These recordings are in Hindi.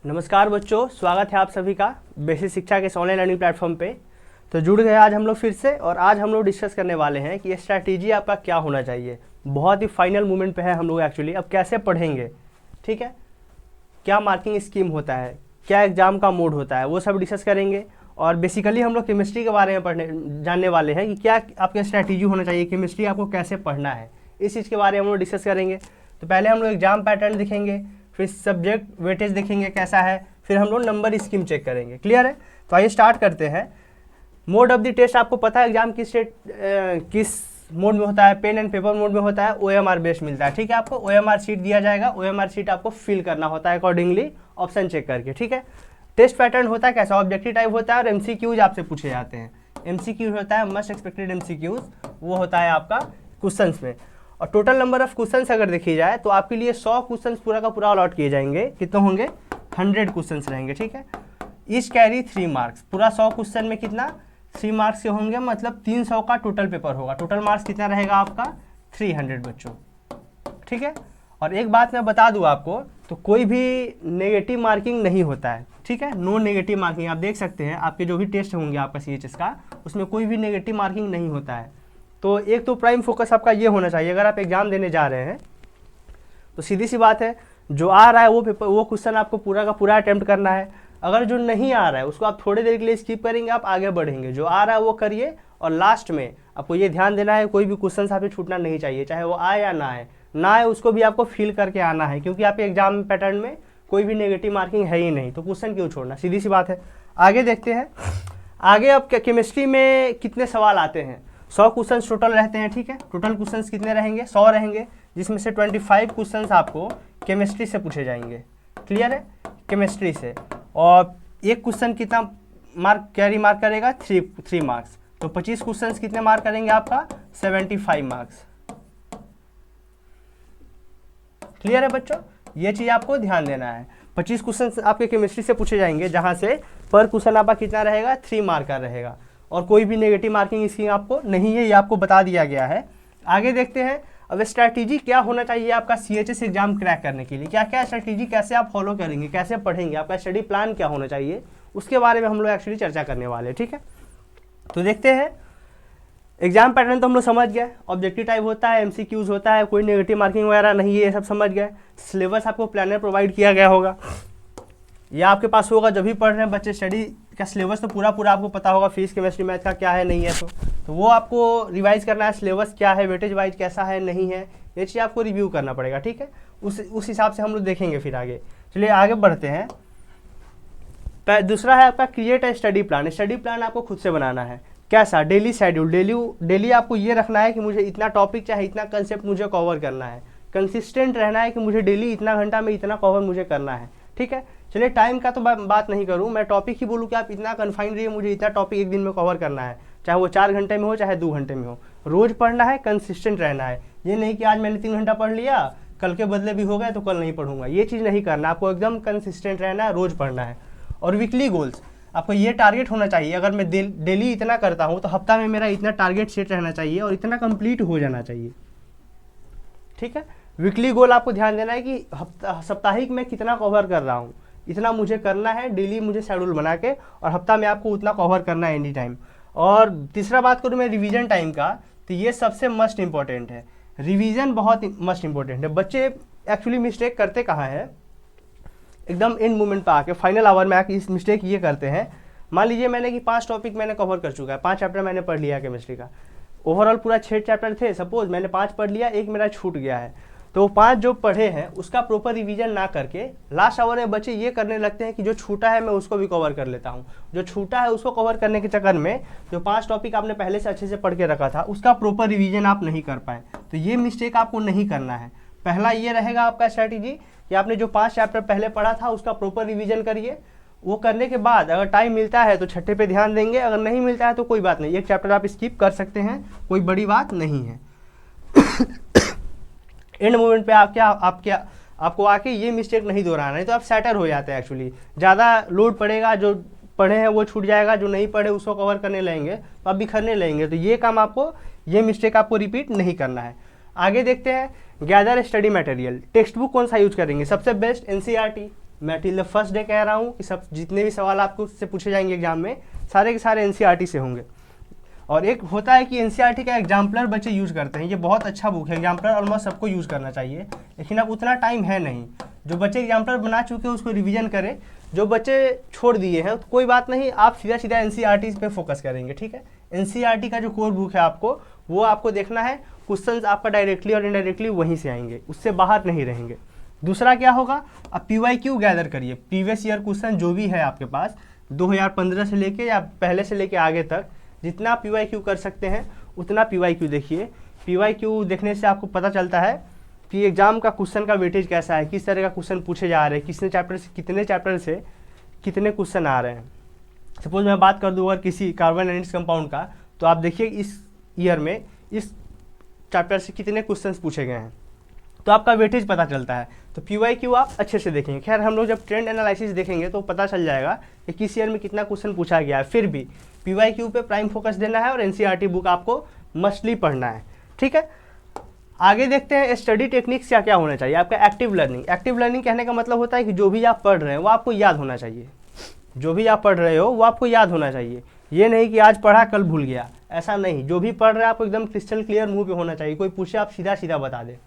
नमस्कार बच्चों, स्वागत है आप सभी का बेसिक शिक्षा के इस ऑनलाइन लर्निंग प्लेटफॉर्म पे। तो जुड़ गए आज हम लोग फिर से, और आज हम लोग डिस्कस करने वाले हैं कि स्ट्रैटेजी आपका क्या होना चाहिए। बहुत ही फाइनल मोमेंट पे है हम लोग एक्चुअली। अब कैसे पढ़ेंगे, ठीक है, क्या मार्किंग स्कीम होता है, क्या एग्जाम का मोड होता है, वो सब डिस्कस करेंगे। और बेसिकली हम लोग केमिस्ट्री के बारे में जानने वाले हैं कि क्या आपका स्ट्रैटेजी होना चाहिए, केमिस्ट्री आपको कैसे पढ़ना है, इस चीज़ के बारे में हम लोग डिस्कस करेंगे। तो पहले हम लोग एग्जाम पैटर्न देखेंगे, फिर सब्जेक्ट वेटेज देखेंगे कैसा है, फिर हम लोग नंबर स्कीम चेक करेंगे। क्लियर है? तो आइए स्टार्ट करते हैं। मोड ऑफ द टेस्ट आपको पता है एग्जाम किस मोड में होता है, पेन एंड पेपर मोड में होता है, OMR बेस्ड मिलता है। ठीक है, आपको OMR शीट दिया जाएगा, OMR शीट आपको फिल करना होता है अकॉर्डिंगली ऑप्शन चेक करके। ठीक है, टेस्ट पैटर्न होता है कैसा, ऑब्जेक्टिव टाइप होता है और MCQs आपसे पूछे जाते हैं। MCQ होता है मस्ट एक्सपेक्टेड MCQs, वो होता है आपका क्वेश्चंस में। और टोटल नंबर ऑफ क्वेश्चंस अगर देखी जाए तो आपके लिए 100 क्वेश्चंस पूरा का पूरा अलॉट किए जाएंगे। कितने होंगे? 100 क्वेश्चंस रहेंगे। ठीक है, ईच कैरी 3 मार्क्स। पूरा 100 क्वेश्चन में कितना 3 मार्क्स के होंगे, मतलब 300 का टोटल पेपर होगा। टोटल मार्क्स कितना रहेगा आपका? 300 बच्चों। ठीक है, और एक बात मैं बता दूं आपको, तो कोई भी नेगेटिव मार्किंग नहीं होता है। ठीक है, नो नेगेटिव मार्किंग। आप देख सकते हैं आपके जो भी टेस्ट होंगे आपका CHS का, उसमें कोई भी नेगेटिव मार्किंग नहीं होता है। तो एक तो प्राइम फोकस आपका ये होना चाहिए, अगर आप एग्जाम देने जा रहे हैं तो सीधी सी बात है, जो आ रहा है वो क्वेश्चन आपको पूरा का पूरा अटेम्प्ट करना है। अगर जो नहीं आ रहा है उसको आप थोड़ी देर के लिए स्किप करेंगे, आप आगे बढ़ेंगे। जो आ रहा है वो करिए, और लास्ट में आपको ये ध्यान देना है कोई भी क्वेश्चन आपसे छूटना नहीं चाहिए, चाहे वो आए या ना आए उसको भी आपको फील करके आना है, क्योंकि आपके एग्जाम पैटर्न में कोई भी नेगेटिव मार्किंग है ही नहीं, तो क्वेश्चन क्यों छोड़ना, सीधी सी बात है। आगे देखते हैं, आगे अब केमिस्ट्री में कितने सवाल आते हैं। 100 क्वेश्चन टोटल रहते हैं। ठीक है, टोटल क्वेश्चन कितने रहेंगे? 100 रहेंगे, जिसमें से 25 क्वेश्चन आपको केमिस्ट्री से पूछे जाएंगे। क्लियर है? केमिस्ट्री से। और एक क्वेश्चन कितना मार्क कैरी मार्क करेगा? 3 मार्क्स। तो 25 क्वेश्चन कितने मार्क करेंगे आपका? 75 मार्क्स। क्लियर है बच्चों? ये चीज आपको ध्यान देना है। 25 क्वेश्चन आपके केमिस्ट्री से पूछे जाएंगे, जहां से पर क्वेश्चन आपका कितना रहेगा? 3 मार्क का रहेगा, और कोई भी नेगेटिव मार्किंग इसकी आपको नहीं है, ये आपको बता दिया गया है। आगे देखते हैं, अब स्ट्रैटेजी क्या होना चाहिए आपका CHS एग्जाम क्रैक करने के लिए। क्या क्या स्ट्रैटेजी, कैसे आप फॉलो करेंगे, कैसे पढ़ेंगे, आपका स्टडी प्लान क्या होना चाहिए, उसके बारे में हम लोग एक्चुअली चर्चा करने वाले हैं। ठीक है, तो देखते हैं। एग्जाम पैटर्न तो हम लोग समझ गए, ऑब्जेक्टिव टाइप होता है, MCQs होता है, कोई नेगेटिव मार्किंग वगैरह नहीं है, ये सब समझ गए। सिलेबस आपको प्लानर प्रोवाइड किया गया होगा, या आपके पास होगा जब भी पढ़ रहे हैं बच्चे। स्टडी का सिलेबस तो पूरा आपको पता होगा, फिजिक्स केमिस्ट्री मैथ का क्या है नहीं है, तो वो आपको रिवाइज करना है। सिलेबस क्या है, वेटेज वाइज कैसा है नहीं है, ये चीज़ आपको रिव्यू करना पड़ेगा। ठीक है, उस हिसाब से हम लोग देखेंगे फिर आगे। चलिए आगे बढ़ते हैं। दूसरा है आपका create a study plan. Study plan आपको खुद से बनाना है। कैसा? Daily schedule. डेली आपको ये रखना है कि मुझे इतना टॉपिक चाहे इतना कंसेप्ट मुझे कवर करना है। कंसिस्टेंट रहना है कि मुझे डेली इतना घंटा में इतना कवर मुझे करना है। ठीक है, चलिए टाइम का तो बात नहीं करूँ, मैं टॉपिक ही बोलूँ कि आप इतना कन्फाइन रहिए, मुझे इतना टॉपिक एक दिन में कवर करना है, चाहे वो 4 घंटे में हो चाहे 2 घंटे में हो। रोज पढ़ना है, कंसिस्टेंट रहना है। ये नहीं कि आज मैंने 3 घंटा पढ़ लिया, कल के बदले भी हो गए तो कल नहीं पढ़ूंगा, ये चीज़ नहीं करना। आपको एकदम कंसिस्टेंट रहना है, रोज पढ़ना है। और वीकली गोल्स, आपको ये टारगेट होना चाहिए, अगर मैं डेली इतना करता हूँ तो हफ्ता में मेरा इतना टारगेट सेट रहना चाहिए और इतना कंप्लीट हो जाना चाहिए। ठीक है, वीकली गोल आपको ध्यान देना है कि साप्ताहिक में कितना कवर कर रहा हूँ, इतना मुझे करना है डेली, मुझे शेड्यूल बना के, और हफ्ता में आपको उतना कवर करना है एनी टाइम। और तीसरा बात करूँ मैं रिवीजन टाइम का, तो ये सबसे मस्ट इंपॉर्टेंट है। रिवीजन बहुत मस्ट इंपॉर्टेंट है। बच्चे एक्चुअली मिस्टेक करते कहाँ है, एकदम एंड मोमेंट पे आके, फाइनल आवर में आके इस मिस्टेक ये करते हैं। मान लीजिए मैंने कि 5 टॉपिक मैंने कवर कर चुका है, 5 चैप्टर मैंने पढ़ लिया केमिस्ट्री का। ओवरऑल पूरा 6 चैप्टर थे, सपोज मैंने 5 पढ़ लिया, एक मेरा छूट गया है, तो वो 5 जो पढ़े हैं उसका प्रॉपर रिवीजन ना करके लास्ट आवर में बच्चे ये करने लगते हैं कि जो छूटा है मैं उसको भी कवर कर लेता हूँ। जो छूटा है उसको कवर करने के चक्कर में जो 5 टॉपिक आपने पहले से अच्छे से पढ़ के रखा था उसका प्रॉपर रिवीजन आप नहीं कर पाए। तो ये मिस्टेक आपको नहीं करना है। पहला ये रहेगा आपका स्ट्रैटेजी कि आपने जो 5 चैप्टर पहले पढ़ा था उसका प्रॉपर रिवीजन करिए। वो करने के बाद अगर टाइम मिलता है तो छठे पे ध्यान देंगे, अगर नहीं मिलता है तो कोई बात नहीं, एक चैप्टर आप स्किप कर सकते हैं, कोई बड़ी बात नहीं है। एंड मोमेंट पे आपको आके ये मिस्टेक नहीं दोहराना है, तो आप सैटर हो जाते हैं एक्चुअली। ज़्यादा लोड पड़ेगा, जो पढ़े हैं वो छूट जाएगा, जो नहीं पढ़े उसको कवर करने लगेंगे तो आप बिखरने लगेंगे। तो ये काम आपको, ये मिस्टेक आपको रिपीट नहीं करना है। आगे देखते हैं, gather study material. Text book कौन सा यूज करेंगे? सबसे बेस्ट एनसीईआरटी, मैं टिल द फर्स्ट डे कह रहा हूँ कि सब जितने भी सवाल आपको उससे पूछे जाएंगे एग्जाम में सारे के सारे एनसीईआरटी से होंगे। और एक होता है कि एनसीईआरटी का एग्जाम्पलर बच्चे यूज़ करते हैं, ये बहुत अच्छा बुक है, एग्जाम्पलर ऑलमोस्ट सबको यूज़ करना चाहिए, लेकिन अब उतना टाइम है नहीं। जो बच्चे एग्जाम्पलर बना चुके हैं उसको रिवीजन करें, जो बच्चे छोड़ दिए हैं तो कोई बात नहीं, आप सीधा सीधा एनसीईआरटी पे फोकस करेंगे, ठीक है। एनसीईआरटी का जो कोर बुक है आपको वो आपको देखना है, क्वेश्चंस आपका डायरेक्टली और इनडायरेक्टली वहीं से आएंगे, उससे बाहर नहीं रहेंगे। दूसरा क्या होगा, अब पीवाईक्यू गैदर करिए, प्रीवियस ईयर क्वेश्चन जो भी है आपके पास 2015 से लेके या पहले से लेके आगे तक जितना पीवाईक्यू कर सकते हैं उतना पीवाईक्यू देखिए। पीवाईक्यू देखने से आपको पता चलता है कि एग्जाम का क्वेश्चन का वेटेज कैसा है, किस तरह का क्वेश्चन पूछे जा रहे हैं, कितने चैप्टर से कितने क्वेश्चन आ रहे हैं। सपोज मैं बात कर दूँ अगर किसी कार्बन एनालिसिस कंपाउंड का, तो आप देखिए इस ईयर में इस चैप्टर से कितने क्वेश्चंस पूछे गए हैं, तो आपका वेटेज पता चलता है। तो पीवाईक्यू आप अच्छे से देखेंगे। खैर हम लोग जब ट्रेंड एनालिसिस देखेंगे तो पता चल जाएगा कि किस ईयर में कितना क्वेश्चन पूछा गया है। फिर भी पीवाईक्यू पे प्राइम फोकस देना है और एनसीईआरटी बुक आपको मस्टली पढ़ना है, ठीक है। आगे देखते हैं स्टडी टेक्निक्स क्या क्या होना चाहिए। आपका एक्टिव लर्निंग, एक्टिव लर्निंग कहने का मतलब होता है कि जो भी आप पढ़ रहे हैं वो आपको याद होना चाहिए, जो भी आप पढ़ रहे हो वो आपको याद होना चाहिए। ये नहीं कि आज पढ़ा कल भूल गया, ऐसा नहीं। जो भी पढ़ रहे हैं आपको एकदम क्रिस्टल क्लियर मुंह पे होना चाहिए, कोई पूछे आप सीधा सीधा बता दे।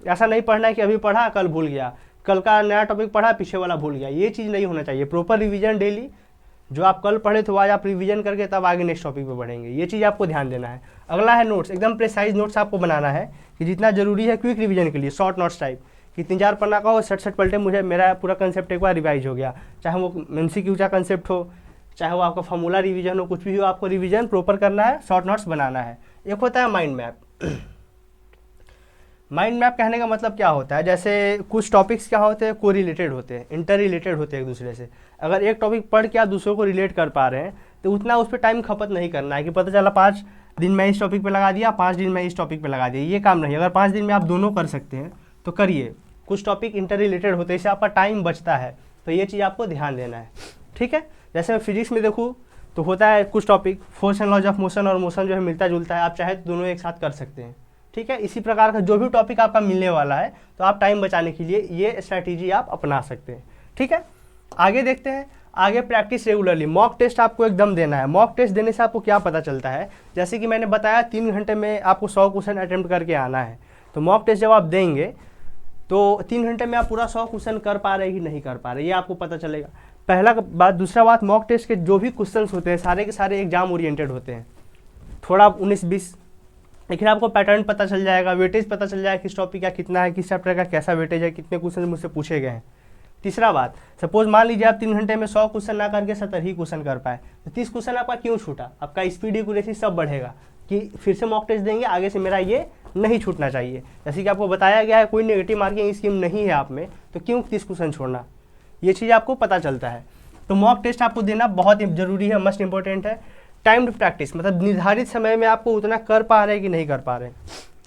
ऐसा नहीं पढ़ना है कि अभी पढ़ा कल भूल गया, कल का नया टॉपिक पढ़ा पीछे वाला भूल गया, ये चीज़ नहीं होना चाहिए। प्रॉपर रिवीजन डेली, जो आप कल पढ़े तो आज आप रिवीजन करके तब आगे नेक्स्ट टॉपिक पे बढ़ेंगे, ये चीज़ आपको ध्यान देना है। अगला है नोट्स, एकदम प्रिसाइज नोट्स आपको बनाना है कि जितना जरूरी है क्विक रिवीजन के लिए, शॉर्ट नोट्स टाइप कि 3-4 पन्ना का हो, 60 पलटे मुझे मेरा पूरा कंसेप्ट एक बार रिवाइज हो गया, चाहे वो एमसीक्यू का कंसेप्ट हो, चाहे वो आपका फॉर्मूला रिवीजन हो, कुछ भी हो, आपको रिवीजन प्रॉपर करना है, शॉर्ट नोट्स बनाना है। एक होता है माइंड मैप। माइंड मैप कहने का मतलब क्या होता है, जैसे कुछ टॉपिक्स क्या होते हैं, को रिलेटेड होते हैं, इंटर रिलेटेड होते हैं एक दूसरे से। अगर एक टॉपिक पढ़ के आप दूसरों को रिलेट कर पा रहे हैं तो उतना उस पर टाइम खपत नहीं करना है कि पता चला 5 दिन में इस टॉपिक पे लगा दिया, 5 दिन में इस टॉपिक पे लगा दिया, ये काम नहीं। अगर 5 दिन में आप दोनों कर सकते हैं तो करिए। कुछ टॉपिक इंटर रिलेटेड होते हैं, इससे आपका टाइम बचता है, तो ये चीज़ आपको ध्यान देना है, ठीक है। जैसे मैं फिजिक्स में देखूँ तो होता है कुछ topic force and laws of motion और मोशन जो है मिलता जुलता है, आप चाहे तो दोनों एक साथ कर सकते हैं, ठीक है। इसी प्रकार का जो भी टॉपिक आपका मिलने वाला है तो आप टाइम बचाने के लिए ये स्ट्रैटेजी आप अपना सकते हैं, ठीक है। आगे देखते हैं, आगे प्रैक्टिस रेगुलरली। मॉक टेस्ट आपको एकदम देना है। मॉक टेस्ट देने से आपको क्या पता चलता है, जैसे कि मैंने बताया 3 घंटे में आपको 100 क्वेश्चन अटेम्प्ट करके आना है। तो मॉक टेस्ट जब आप देंगे तो 3 घंटे में आप पूरा 100 क्वेश्चन कर पा रहे कि नहीं कर पा रहे, ये आपको पता चलेगा, पहला बात। दूसरा बात, मॉक टेस्ट के जो भी क्वेश्चन होते हैं सारे के सारे एग्जाम ओरिएंटेड होते हैं, थोड़ा 19-20, लेकिन आपको पैटर्न पता चल जाएगा, वेटेज पता चल जाएगा, किस टॉपिक का कितना है, किस चैप्टर का कैसा वेटेज है, कितने क्वेश्चन मुझसे पूछे गए हैं। तीसरा बात, सपोज मान लीजिए आप 3 घंटे में 100 क्वेश्चन ना करके 70 ही क्वेश्चन कर पाए, तो 30 क्वेश्चन आपका क्यों छूटा, आपका स्पीड एक्यूरेसी सब बढ़ेगा कि फिर से मॉक टेस्ट देंगे, आगे से मेरा ये नहीं छूटना चाहिए। जैसे कि आपको बताया गया है कोई नेगेटिव मार्किंग स्कीम नहीं है आप में, तो क्यों 30 क्वेश्चन छोड़ना, ये चीज़ आपको पता चलता है। तो मॉक टेस्ट आपको देना बहुत जरूरी है, मस्ट इंपॉर्टेंट है। टाइम्ड प्रैक्टिस, मतलब निर्धारित समय में आपको उतना कर पा रहे हैं कि नहीं कर पा रहे हैं,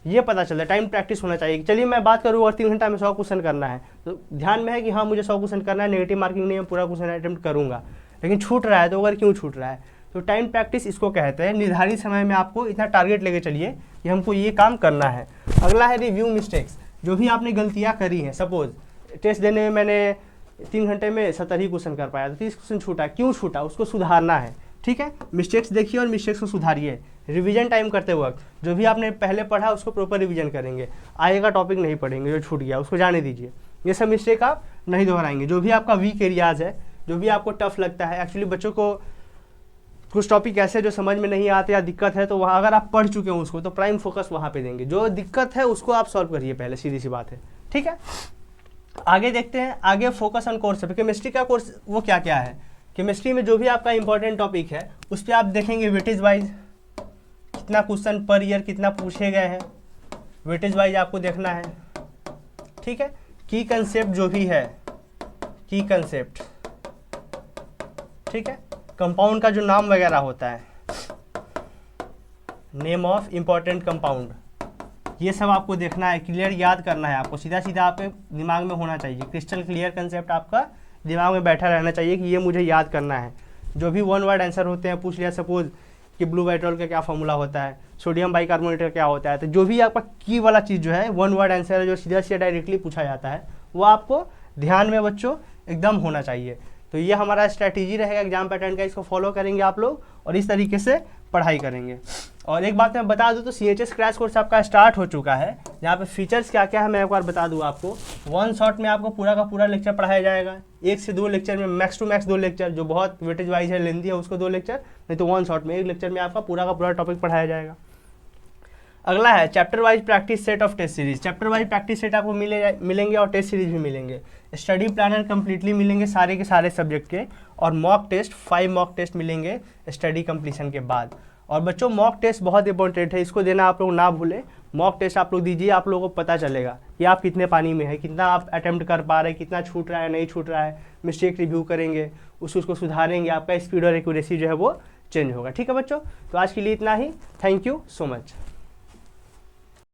ये पता चलता है। टाइम प्रैक्टिस होना चाहिए। चलिए मैं बात करूँ और 3 घंटा में 100 क्वेश्चन करना है, तो ध्यान में है कि हाँ मुझे 100 क्वेश्चन करना है, नेगेटिव मार्किंग नहीं है, पूरा क्वेश्चन अटेम्प्ट करूँगा, लेकिन छूट रहा है, तो अगर क्यों छूट रहा है, तो टाइम प्रैक्टिस इसको कहते हैं। निर्धारित समय में आपको इतना टारगेट लेके चलिए कि हमको ये काम करना है। अगला है रिव्यू मिस्टेक्स, जो भी आपने गलतियाँ करी हैं। सपोज टेस्ट देने में मैंने 3 घंटे में 70 ही क्वेश्चन कर पाया, तो 30 क्वेश्चन छूटा, क्यों छूटा, उसको सुधारना है, ठीक है। मिस्टेक्स देखिए और मिस्टेक्स को सुधारिए। रिवीजन टाइम करते वक्त जो भी आपने पहले पढ़ा उसको प्रॉपर रिवीजन करेंगे, आगे का टॉपिक नहीं पढ़ेंगे जो छूट गया उसको जाने दीजिए, ये सब मिस्टेक आप नहीं दोहराएंगे। जो भी आपका वीक एरियाज है, जो भी आपको टफ लगता है, एक्चुअली बच्चों को कुछ टॉपिक ऐसे जो समझ में नहीं आते या दिक्कत है, तो वहाँ अगर आप पढ़ चुके हो उसको तो प्राइम फोकस वहाँ पे देंगे, जो दिक्कत है उसको आप सॉल्व करिए पहले, सीधी सी बात है, ठीक है। आगे देखते हैं, आगे फोकस ऑन कोर्स। केमिस्ट्री का कोर्स वो क्या क्या है, केमिस्ट्री में जो भी आपका इंपॉर्टेंट टॉपिक है उस पर आप देखेंगे वेटेज वाइज कितना क्वेश्चन पर ईयर कितना पूछे गए हैं, वेटेज वाइज आपको देखना है, ठीक है। की कंसेप्ट जो भी है, की कंसेप्ट, ठीक है। कंपाउंड का जो नाम वगैरह होता है, नेम ऑफ इंपॉर्टेंट कंपाउंड, ये सब आपको देखना है, क्लियर याद करना है आपको, सीधा सीधा आपके दिमाग में होना चाहिए, क्रिस्टल क्लियर कंसेप्ट आपका दिमाग में बैठा रहना चाहिए कि ये मुझे याद करना है। जो भी 1 वर्ड आंसर होते हैं, पूछ लिया सपोज कि ब्लू वाइट्रॉल का क्या फॉर्मूला होता है, सोडियम बाइकार्बोनेट का क्या होता है, तो जो भी आपका की वाला चीज़ जो है 1 वर्ड आंसर है, जो सीधा सीधा डायरेक्टली पूछा जाता है, वो आपको ध्यान में बच्चों एकदम होना चाहिए। तो ये हमारा स्ट्रैटेजी रहेगा एग्जाम पैटर्न का, इसको फॉलो करेंगे आप लोग और इस तरीके से पढ़ाई करेंगे। और एक बात मैं बता दूं तो CHS क्रैश कोर्स आपका स्टार्ट हो चुका है। यहाँ पे फीचर्स क्या क्या है मैं एक बार बता दूं आपको। वन शॉट में आपको पूरा का पूरा लेक्चर पढ़ाया जाएगा, 1 से 2 लेक्चर में, मैक्स टू मैक्स 2 लेक्चर, जो बहुत वेटेज वाइज है लेंथी है उसको 2 लेक्चर, नहीं तो वन शॉट में 1 लेक्चर में आपका पूरा का पूरा टॉपिक पढ़ाया जाएगा। अगला है chapter wise practice set of test series. Chapter wise practice set आपको मिलेंगे और टेस्ट सीरीज भी मिलेंगे। स्टडी प्लानर कंप्लीटली मिलेंगे सारे के सारे सब्जेक्ट के, और मॉक टेस्ट 5 मॉक टेस्ट मिलेंगे स्टडी कंप्लीशन के बाद। और बच्चों मॉक टेस्ट बहुत इंपॉर्टेंट है, इसको देना आप लोग ना भूलें। मॉक टेस्ट आप लोग दीजिए, आप लोगों को पता चलेगा कि आप कितने पानी में है, कितना आप अटेम्प्ट कर पा रहे हैं, कितना छूट रहा है नहीं छूट रहा है। मिस्टेक रिव्यू करेंगे, उसको सुधारेंगे, आपका स्पीड और एक्यूरेसी जो है वो चेंज होगा। ठीक है बच्चों, तो आज के लिए इतना ही। Thank you so much.